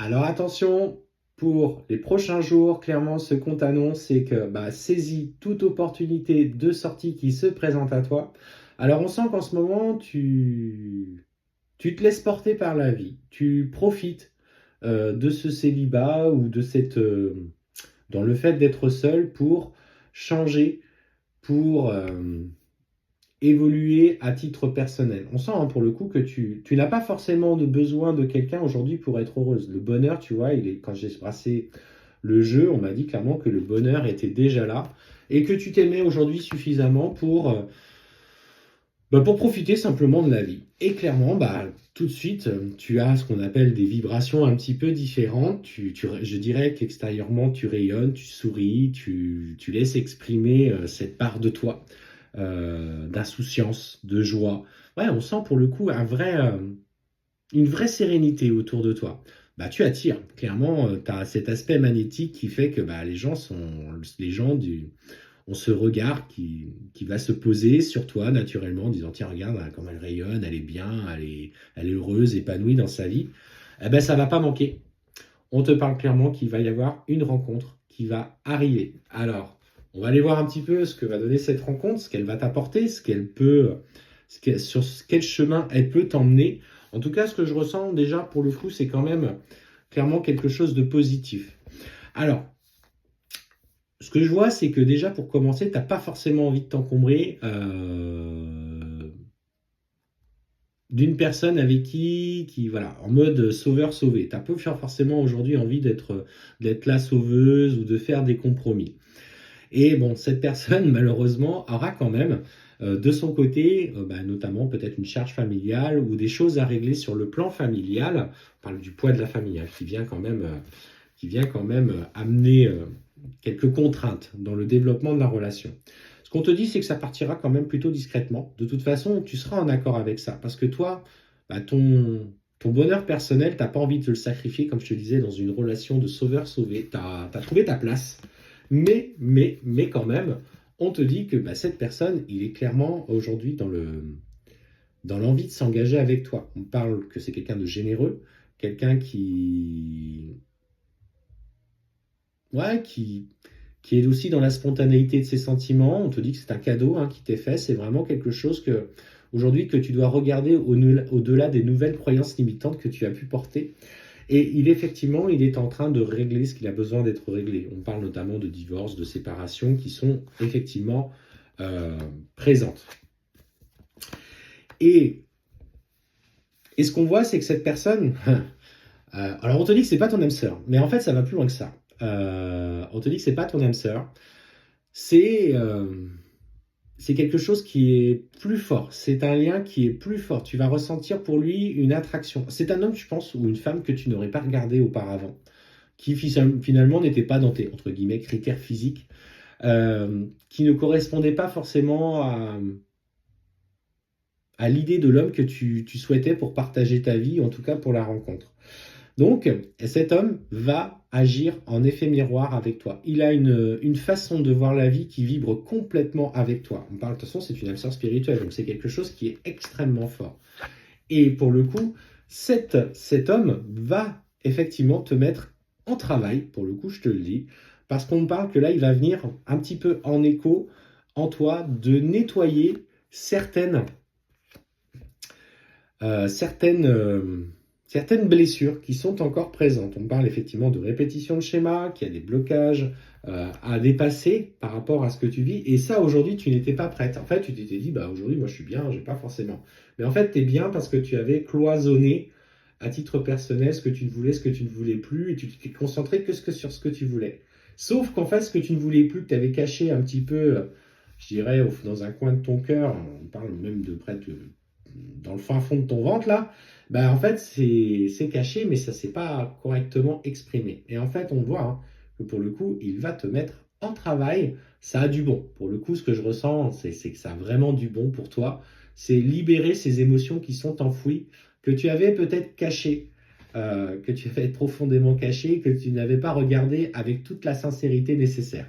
Alors attention, pour les prochains jours, clairement, ce qu'on t'annonce, c'est que saisis toute opportunité de sortie qui se présente à toi. Alors on sent qu'en ce moment, tu te laisses porter par la vie, tu profites de ce célibat ou de dans le fait d'être seul pour changer, pour évoluer à titre personnel. On sent pour le coup que tu n'as pas forcément de besoin de quelqu'un aujourd'hui pour être heureuse. Le bonheur, tu vois, quand j'ai brassé le jeu, on m'a dit clairement que le bonheur était déjà là et que tu t'aimais aujourd'hui suffisamment pour profiter simplement de la vie. Et clairement, tout de suite, tu as ce qu'on appelle des vibrations un petit peu différentes. Je dirais qu'extérieurement, tu rayonnes, tu souris, tu laisses exprimer cette part de toi, d'insouciance, de joie. Ouais, on sent pour le coup une vraie sérénité autour de toi. Tu attires. Clairement, tu as cet aspect magnétique qui fait que les gens on se regard qui va se poser sur toi naturellement en disant tiens regarde comme elle rayonne, elle est bien, elle est heureuse, épanouie dans sa vie. Eh ben ça va pas manquer. On te parle clairement qu'il va y avoir une rencontre qui va arriver. Alors, on va aller voir un petit peu ce que va donner cette rencontre, ce qu'elle va t'apporter, sur quel chemin elle peut t'emmener. En tout cas, ce que je ressens déjà pour le coup, c'est quand même clairement quelque chose de positif. Alors, ce que je vois, c'est que déjà pour commencer, tu n'as pas forcément envie de t'encombrer d'une personne avec voilà, en mode sauveur-sauvé. Tu n'as pas forcément aujourd'hui envie d'être la sauveuse ou de faire des compromis. Et bon, cette personne, malheureusement, aura quand même de son côté, notamment peut-être une charge familiale ou des choses à régler sur le plan familial. On parle du poids de la famille, hein, qui vient quand même amener quelques contraintes dans le développement de la relation. Ce qu'on te dit, c'est que ça partira quand même plutôt discrètement. De toute façon, tu seras en accord avec ça. Parce que toi, ton bonheur personnel, tu n'as pas envie de te le sacrifier, comme je te disais, dans une relation de sauveur-sauvé. Tu as trouvé ta place. Mais quand même, on te dit que cette personne, il est clairement aujourd'hui dans l'envie de s'engager avec toi. On parle que c'est quelqu'un de généreux, quelqu'un ouais, qui est aussi dans la spontanéité de ses sentiments. On te dit que c'est un cadeau qui t'est fait. C'est vraiment quelque chose aujourd'hui que tu dois regarder au-delà des nouvelles croyances limitantes que tu as pu porter. Et il est en train de régler ce qu'il a besoin d'être réglé. On parle notamment de divorce, de séparation qui sont effectivement présentes. Et ce qu'on voit, c'est que cette personne... alors on te dit que c'est pas ton âme sœur, mais en fait ça va plus loin que ça. On te dit que c'est pas ton âme sœur, c'est quelque chose qui est plus fort, c'est un lien qui est plus fort, tu vas ressentir pour lui une attraction. C'est un homme, je pense, ou une femme que tu n'aurais pas regardé auparavant, qui finalement n'était pas dans tes, entre guillemets, critères physiques, qui ne correspondait pas forcément à l'idée de l'homme que tu souhaitais pour partager ta vie, en tout cas pour la rencontre. Donc, cet homme va agir en effet miroir avec toi. Il a une façon de voir la vie qui vibre complètement avec toi. On parle, de toute façon, c'est une âme sœur spirituelle, donc c'est quelque chose qui est extrêmement fort. Et pour le coup, cet homme va effectivement te mettre en travail, pour le coup, je te le dis, parce qu'on me parle que là, il va venir un petit peu en écho en toi de nettoyer certaines blessures qui sont encore présentes. On parle effectivement de répétition de schéma, qu'il y a des blocages à dépasser par rapport à ce que tu vis. Et ça, aujourd'hui, tu n'étais pas prête. En fait, tu t'étais dit, aujourd'hui, moi, je suis bien, j'ai pas forcément. Mais en fait, tu es bien parce que tu avais cloisonné à titre personnel ce que tu voulais, ce que tu ne voulais plus, et tu t'es concentré sur ce que tu voulais. Sauf qu'en fait, ce que tu ne voulais plus, que tu avais caché un petit peu, je dirais, dans un coin de ton cœur, on parle même de près dans le fin fond de ton ventre, là, en fait, c'est caché, mais ça ne s'est pas correctement exprimé. Et en fait, on voit que pour le coup, il va te mettre en travail. Ça a du bon. Pour le coup, ce que je ressens, c'est que ça a vraiment du bon pour toi. C'est libérer ces émotions qui sont enfouies, que tu avais peut-être cachées, que tu avais profondément cachées, que tu n'avais pas regardées avec toute la sincérité nécessaire.